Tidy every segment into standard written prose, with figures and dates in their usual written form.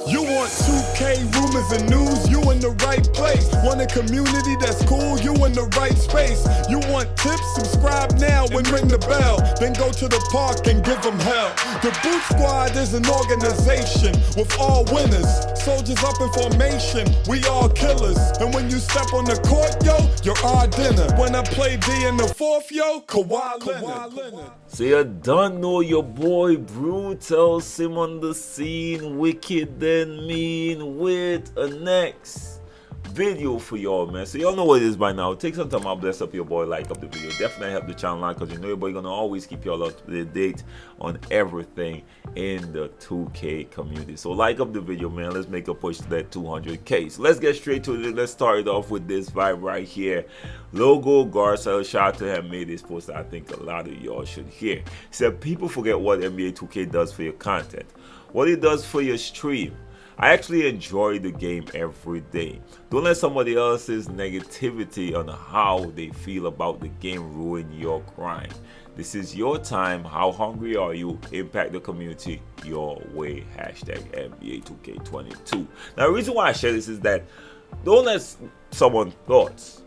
You want 2K rumors and news, you in the right place. Want a community that's cool, you in the right space. You want tips, subscribe now and ring the bell. Then go to the park and give them hell. The Boot Squad is an organization with all winners. Soldiers up in formation, we all killers. And when you step on the court, yo, you're our dinner. When I play D in the fourth, yo, Kawhi Leonard. So you don't know your boy Brutal, Sim on the scene, wicked and mean with a next video for y'all, man. So y'all know what it is by now. Take some time out, bless up your boy, like up the video, definitely help the channel out, because you know your boy gonna always keep y'all up to date on everything in the 2K community. So like up the video, man. Let's make a push to that 200K. So let's get straight to it. Let's start it off with this vibe right here. Logo Garcelle, shout out to him, made this post that I think a lot of y'all should hear. He said, people forget what NBA 2K does for your content, what it does for your stream. I actually enjoy the game every day. Don't let somebody else's negativity on how they feel about the game ruin your grind. This is your time. How hungry are you? Impact the community your way. Hashtag NBA 2K22. Now, the reason why I share this is that don't let someone's thoughts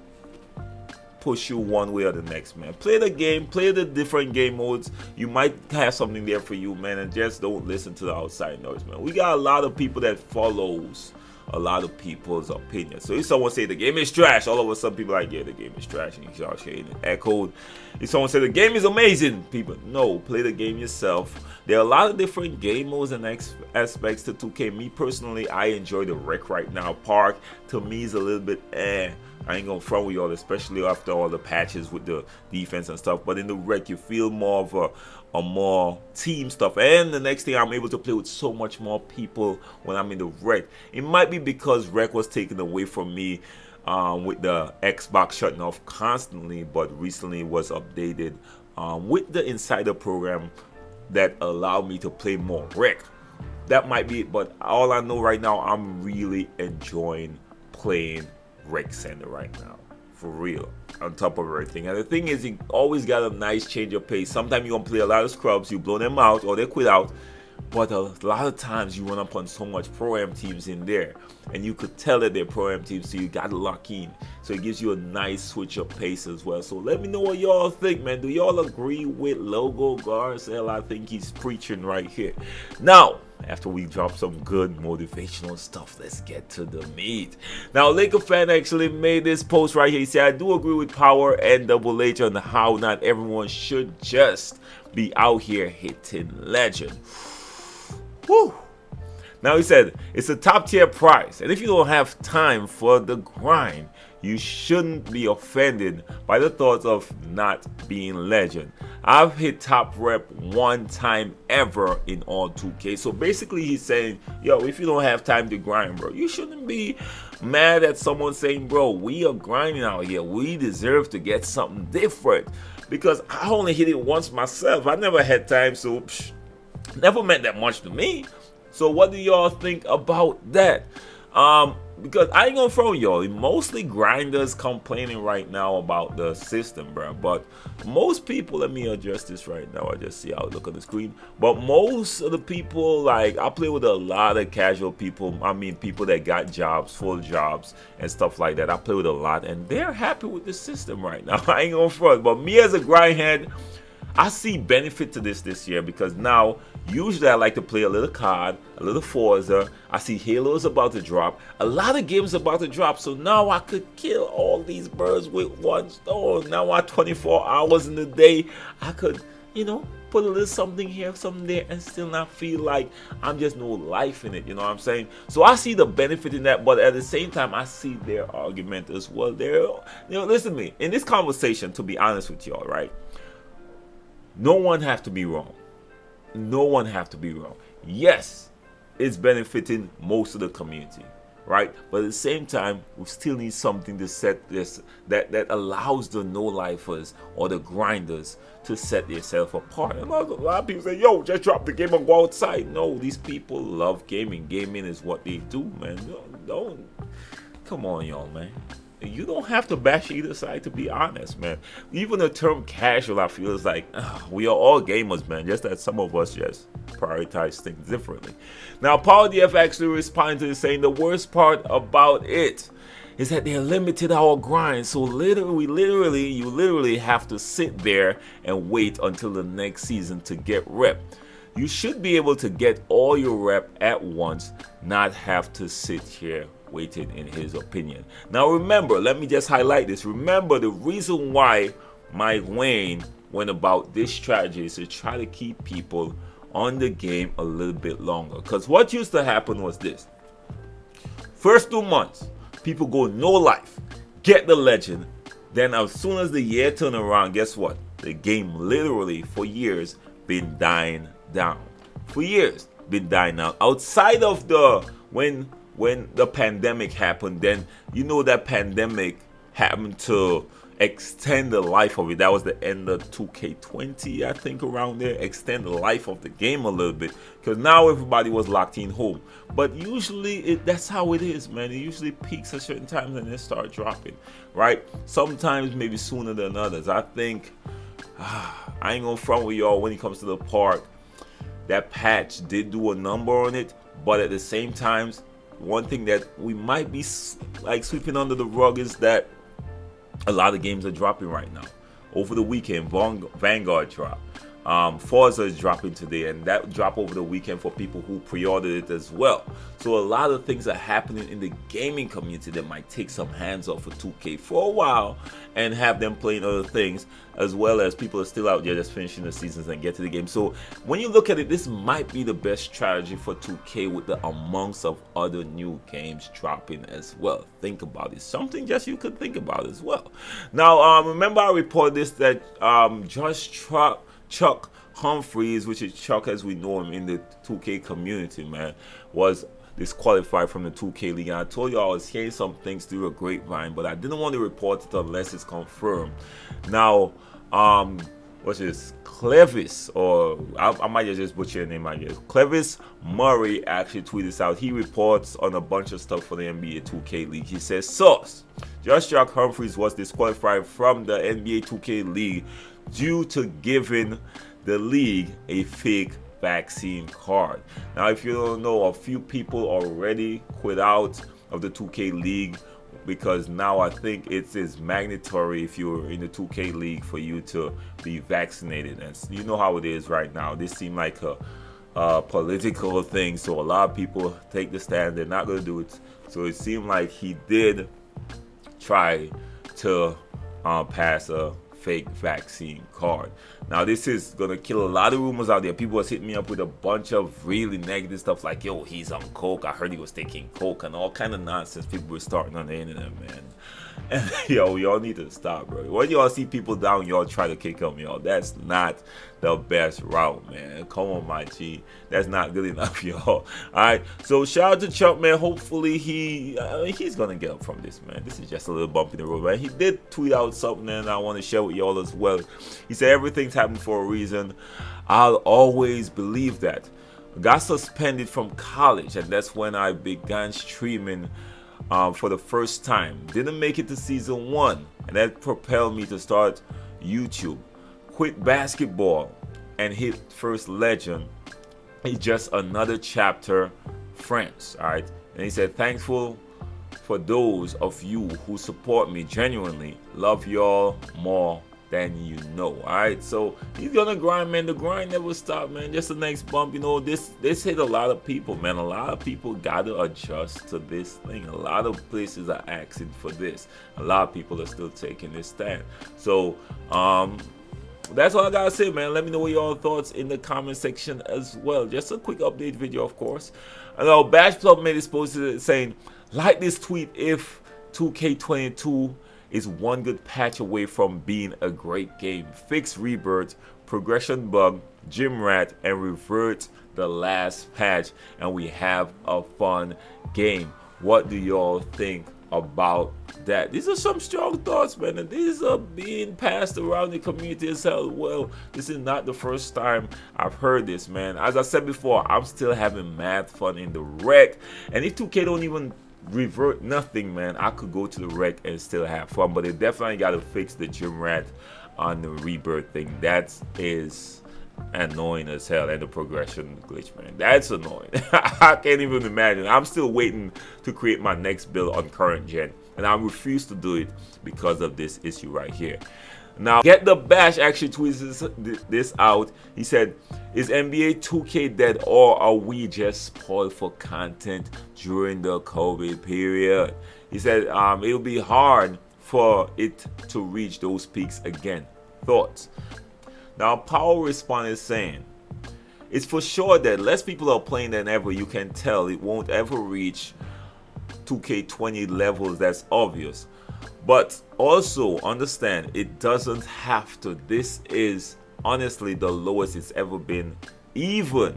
push you one way or the next, man. Play the game, play the different game modes. You might have something there for you, man, and just don't listen to the outside noise, man. We got a lot of people that follows a lot of people's opinions. So if someone say the game is trash, all of a sudden people are like, yeah, the game is trash, and you start sharing it echoed. If someone say the game is amazing, people, no, play the game yourself. There are a lot of different game modes and aspects to 2K. Me personally, I enjoy the wreck right now. Park to me is a little bit I ain't gonna front with y'all, especially after all the patches with the defense and stuff. But in the wreck, you feel more of a more team stuff. And the next thing, I'm able to play with so much more people when I'm in the wreck. It might be because wreck was taken away from me with the Xbox shutting off constantly, but recently it was updated with the insider program that allowed me to play more wreck. That might be it, but all I know right now, I'm really enjoying playing Rec Center right now, for real, on top of everything. And the thing is, you always got a nice change of pace. Sometimes you're gonna play a lot of scrubs, you blow them out or they quit out, but a lot of times you run up on so much pro-am teams in there, and you could tell that they're pro-am teams, so you gotta lock in. So it gives you a nice switch of pace as well. So let me know what y'all think, man. Do y'all agree with Logo Garcelle? I think he's preaching right here. Now, after we drop some good motivational stuff, let's get to the meat. Now, Laker fan actually made this post right here. He said, I do agree with Power and Double H on how not everyone should just be out here hitting legend. Whew. Now, he said, it's a top tier prize, and if you don't have time for the grind, you shouldn't be offended by the thoughts of not being legend. I've hit top rep one time ever in all 2K. So basically he's saying, yo, if you don't have time to grind, bro, you shouldn't be mad at someone saying, bro, we are grinding out here. We deserve to get something different. Because I only hit it once myself. I never had time, so never meant that much to me. So what do y'all think about that? Because I ain't gonna throw y'all, mostly grinders complaining right now about the system, bro. But most people, let me adjust this right now. I just see how it look on the screen. But most of the people, like, I play with a lot of casual people. I mean, people that got jobs, full jobs and stuff like that. I play with a lot, and they're happy with the system right now. I ain't gonna front. But me as a grindhead, I see benefit to this year, because now usually I like to play a little COD, a little Forza. I see Halo is about to drop, a lot of games about to drop, so now I could kill all these birds with one stone. Now I 24 hours in the day, I could, you know, put a little something here, something there, and still not feel like I'm just no life in it, you know what I'm saying? So I see the benefit in that, but at the same time, I see their argument as well. They're, you know, listen to me, in this conversation, to be honest with y'all, right? No one have to be wrong. No one have to be wrong. Yes, it's benefiting most of the community, right? But at the same time, we still need something to set this that allows the no-lifers or the grinders to set themselves apart. And a lot of people say, yo, just drop the game and go outside. No, these people love gaming. Gaming is what they do, man. Don't come on, y'all, man. you don't have to bash either side, to be honest, man. Even the term casual, I feel, is like, we are all gamers, man. Just that some of us just prioritize things differently. Now, Power DF actually responded to this, saying the worst part about it is that they limited our grind. So you literally have to sit there and wait until the next season to get rep. You should be able to get all your rep at once, not have to sit here waiting, in his opinion. Now remember, let me just highlight this. Remember, the reason why Mike Wayne went about this strategy is to try to keep people on the game a little bit longer. Because what used to happen was this. First 2 months, people go no life, get the legend. Then as soon as the year turned around, guess what? The game literally for years been dying down. For years been dying down. Outside of the when the pandemic happened, then you know that pandemic happened to extend the life of it. That was the end of 2K20, I think, around there. Extend the life of the game a little bit, because now everybody was locked in home. But usually that's how it is, man. It usually peaks at certain times and then start dropping, right? Sometimes maybe sooner than others. I think I ain't gonna front with y'all when it comes to the park. That patch did do a number on it, but at the same time, one thing that we might be like sweeping under the rug is that a lot of games are dropping right now. Over the weekend, Vanguard dropped. Forza is dropping today, and that drop over the weekend for people who pre-ordered it as well. So a lot of things are happening in the gaming community that might take some hands off of 2K for a while and have them playing other things, as well as people are still out there just finishing the seasons and get to the game. So when you look at it, this might be the best strategy for 2K with the amongst of other new games dropping as well. Think about it. Something just you could think about as well. Now, remember I reported this that Chuck Humphreys, which is Chuck as we know him in the 2K community, man, was disqualified from the 2K League. And I told you I was hearing some things through a grapevine, but I didn't want to report it unless it's confirmed. Now, what's this? Clevis, or I might just butcher your name, I guess. Clevis Murray actually tweeted this out. He reports on a bunch of stuff for the NBA 2K League. He says, source, Chuck Humphreys was disqualified from the NBA 2K League due to giving the league a fake vaccine card. Now, if you don't know, a few people already quit out of the 2K League because now I think it is mandatory if you're in the 2K League for you to be vaccinated. And you know how it is right now. This seemed like a political thing, so a lot of people take the stand. They're not going to do it. So it seemed like he did try to pass a fake vaccine card. Now this is gonna kill a lot of rumors out there. People are hitting me up with a bunch of really negative stuff like, yo, he's on coke, I heard he was taking coke, and all kind of nonsense people were starting on the internet, man. And yo, y'all need to stop, bro. When y'all see people down, y'all try to kick them, y'all. That's not the best route, man. Come on, my G. That's not good enough, y'all. Alright, so shout out to Chuck, man. Hopefully he's gonna get up from this, man. This is just a little bump in the road, man. He did tweet out something and I want to share with y'all as well. He said everything's happening for a reason. I'll always believe that. Got suspended from college, and that's when I began streaming for the first time. Didn't make it to season 1, and that propelled me to start YouTube. Quit basketball and hit first legend. It's just another chapter, friends. All right, and he said, thankful for those of you who support me genuinely. Love y'all more than you know. All right, so he's gonna grind, man. The grind never stop, man. Just the next bump, you know. This hit a lot of people, man. A lot of people gotta adjust to this thing. A lot of places are asking for this. A lot of people are still taking this stand. So that's all I gotta say, man. Let me know what your thoughts in the comment section as well. Just a quick update video, of course. I know Bash Club made this post saying, like this tweet if 2K22 is one good patch away from being a great game. Fix rebirth, progression bug, gym rat, and revert the last patch, and we have a fun game. What do y'all think about that? These are some strong thoughts, man, and these are being passed around the community as well. This is not the first time I've heard this, man. As I said before, I'm still having mad fun in the wreck, and if 2K don't even revert nothing, man. I could go to the rec and still have fun, but they definitely got to fix the gym rat on the rebirth thing. That is annoying as hell. And the progression glitch, man, that's annoying. I can't even imagine. I'm still waiting to create my next build on current gen, and I refuse to do it because of this issue right here. Now, Get the Bash actually tweets this out. He said, is NBA 2K dead, or are we just spoiled for content during the COVID period? He said it'll be hard for it to reach those peaks again. Thoughts? Now, Powell responded saying, it's for sure that less people are playing than ever. You can tell it won't ever reach 2K20 levels, that's obvious. But also understand, it doesn't have to. This is honestly the lowest it's ever been, even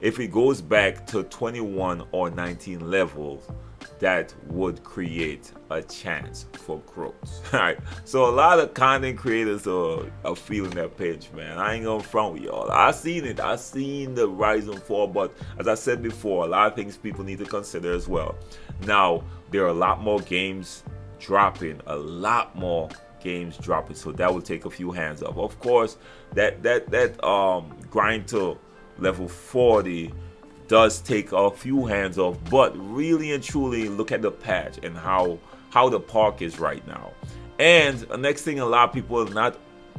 if it goes back to 21 or 19 levels. That would create a chance for growth. Alright, so a lot of content creators are feeling that pinch, man. I ain't gonna front with y'all. I seen it. I seen the rise and fall, but as I said before, a lot of things people need to consider as well. Now, there are a lot more games dropping, so that will take a few hands up. Of course, that grind to level 40 does take a few hands off, but really and truly look at the patch and how the park is right now. And the next thing a lot of people are not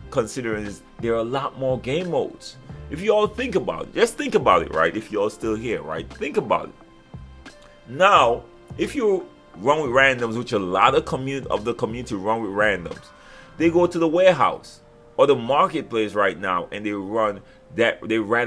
considering is there are a lot more game modes. If you all think about it, just think about it, right? If you're still here, right? Think about it. Now, if you run with randoms, which a lot of the community run with randoms, they go to the warehouse or the marketplace right now, and they rather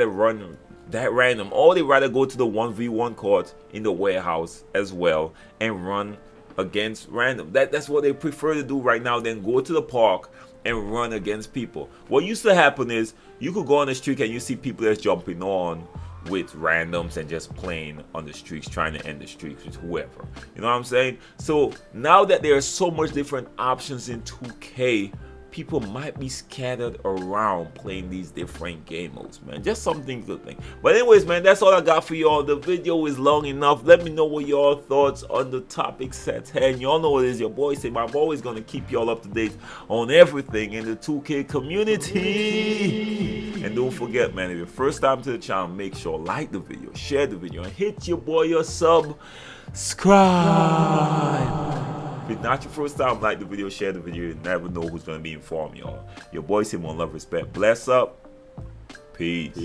run that random, or they rather go to the 1v1 court in the warehouse as well and run against random. That's what they prefer to do right now than go to the park and run against people. What used to happen is you could go on the street and you see people that's jumping on with randoms and just playing on the streets, trying to end the streaks with whoever. You know what I'm saying? So now that there are so much different options in 2K, people might be scattered around playing these different game modes, man. Just something to think. But anyways, man, that's all I got for y'all. The video is long enough. Let me know what your thoughts on the topics at hand. Y'all know what it is. Your boy Sam. I'm always gonna keep y'all up to date on everything in the 2K community. And don't forget, man, if you're first time to the channel, make sure like the video, share the video, and hit your boy a subscribe. If it's not your first time, like the video, share the video. You never know who's going to be informed, y'all. Your boy Simon, love, respect, bless up. Peace.